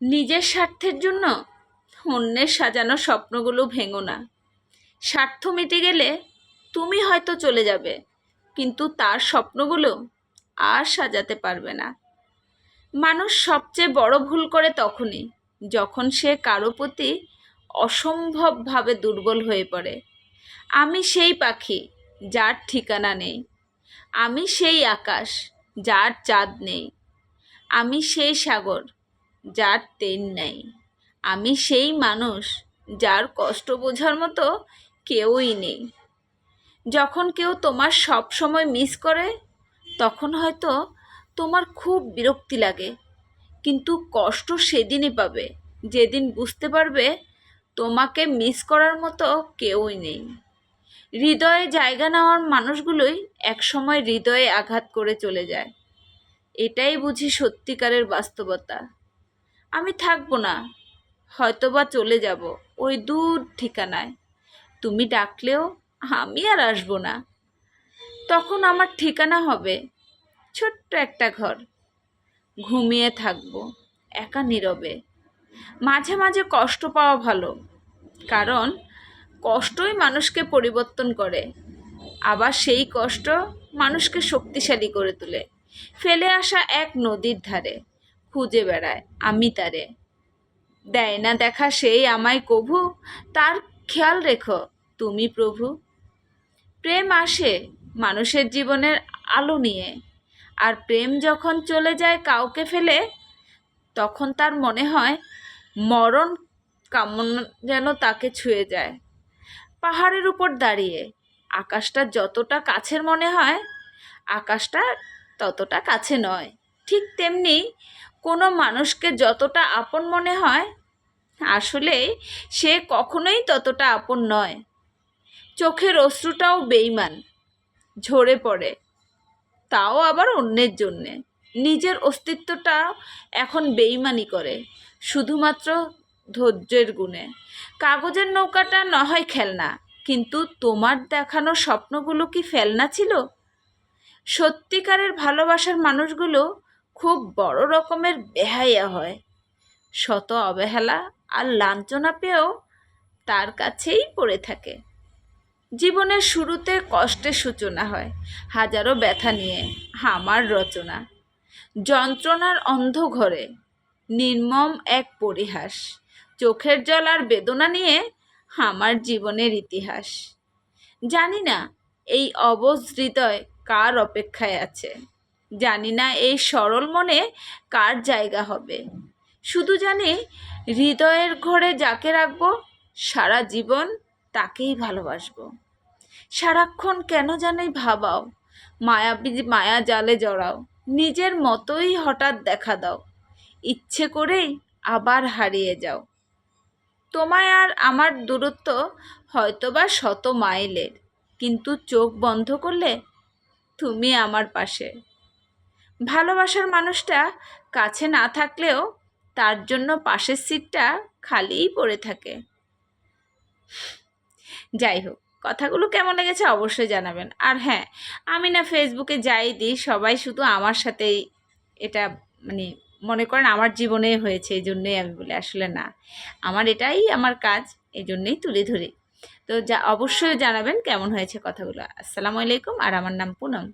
নিজের স্বার্থের জন্য অন্যের সাজানো স্বপ্নগুলো ভেঙো না। স্বার্থ মিটে গেলে তুমি হয়তো চলে যাবে, কিন্তু তার স্বপ্নগুলো আর সাজাতে পারবে না। মানুষ সবচেয়ে বড় ভুল করে তখনই, যখন সে কারো প্রতি অসম্ভবভাবে দুর্বল হয়ে পড়ে। আমি সেই পাখি যার ঠিকানা নেই, আমি সেই আকাশ যার চাঁদ নেই, আমি সেই সাগর যার তেল নেই, আমি সেই মানুষ যার কষ্ট বোঝার মতো কেউই নেই। যখন কেউ তোমার সব সময় মিস করে, তখন হয়তো তোমার খুব বিরক্তি লাগে, কিন্তু কষ্ট সেদিনই পাবে যেদিন বুঝতে পারবে তোমাকে মিস করার মতো কেউই নেই। হৃদয়ে জায়গা নেওয়ার মানুষগুলোই একসময় হৃদয়ে আঘাত করে চলে যায়। এটাই বুঝি সত্যিকারের বাস্তবতা। আমি থাকবো না, হয়তোবা চলে যাব ওই দূর ঠিকানায়। তুমি ডাকলেও আমি আর আসবো না। তখন আমার ঠিকানা হবে ছোট্ট একটা ঘর, ঘুমিয়ে থাকবো একা নীরবে। মাঝে মাঝে কষ্ট পাওয়া ভালো, কারণ কষ্টই মানুষকে পরিবর্তন করে। আবার সেই কষ্ট মানুষকে শক্তিশালী করে তোলে। ফেলে আসা এক নদীর ধারে খুঁজে বেড়ায় আমি তারে, দেয় না দেখা সেই আমায় কভু, তার খেয়াল রেখো তুমি প্রভু। প্রেম আসে মানুষের জীবনের আলো নিয়ে, আর প্রেম যখন চলে যায় কাউকে ফেলে, তখন তার মনে হয় মরণ কামনা যেন তাকে ছুঁয়ে যায়। পাহাড়ের উপর দাঁড়িয়ে আকাশটা যতটা কাছের মনে হয়, আকাশটা ততটা কাছে নয়। ঠিক তেমনি কোনো মানুষকে যতটা আপন মনে হয়, আসলে সে কখনোই ততটা আপন নয়। চোখের অশ্রুটাও বেইমান, ঝরে পড়ে, তাও আবার অন্যের জন্যে। নিজের অস্তিত্বটা এখন বেইমানি করে, শুধুমাত্র ধৈর্যের গুণে। কাগজের নৌকাটা না হয় খেলনা, কিন্তু তোমার দেখানো স্বপ্নগুলো কি ফেলনা ছিল? সত্যিকারের ভালোবাসার মানুষগুলো খুব বড় রকমের বেহায়া হয়। শত অবহেলা আর লাঞ্ছনা পেয়েও তার কাছেই পড়ে থাকে। জীবনের শুরুতে কষ্টের সূচনা হয়, হাজারো ব্যথা নিয়ে আমার রচনা। যন্ত্রণার অন্ধ ঘরে নির্মম এক পরিহাস, চোখের জল আর বেদনা নিয়ে আমার জীবনের ইতিহাস। জানি না এই অবুঝ হৃদয় কার অপেক্ষায় আছে, জানি না এই সরল মনে কার জায়গা হবে। শুধু জানি হৃদয়ের ঘরে যাকে রাখবো, সারা জীবন তাকেই ভালোবাসবো। সারাক্ষণ কেন জানি ভাবাও, মায়া জালে জড়াও, নিজের মতোই হঠাৎ দেখা দাও, ইচ্ছে করেই আবার হারিয়ে যাও। তোমায় আর আমার দূরত্ব হয়তোবা শত মাইলের, কিন্তু চোখ বন্ধ করলে তুমি আমার পাশে। ভালোবাসার মানুষটা কাছে না থাকলেও তার জন্য পাশের সিটটা খালিই পড়ে থাকে। যাই হোক, কথাগুলো কেমন লেগেছে অবশ্যই জানাবেন। আর হ্যাঁ, আমি না ফেসবুকে যাই দিই, সবাই শুধু আমার সাথেই এটা মানে মনে করেন আমার জীবনে হয়েছে, এই জন্যই আমি বলি, আসলে না, আমার এটাই আমার কাজ, এই জন্যই তুলে ধরি। তো অবশ্যই জানাবেন কেমন হয়েছে কথাগুলো। আসসালামু আলাইকুম, আর আমার নাম পুনম।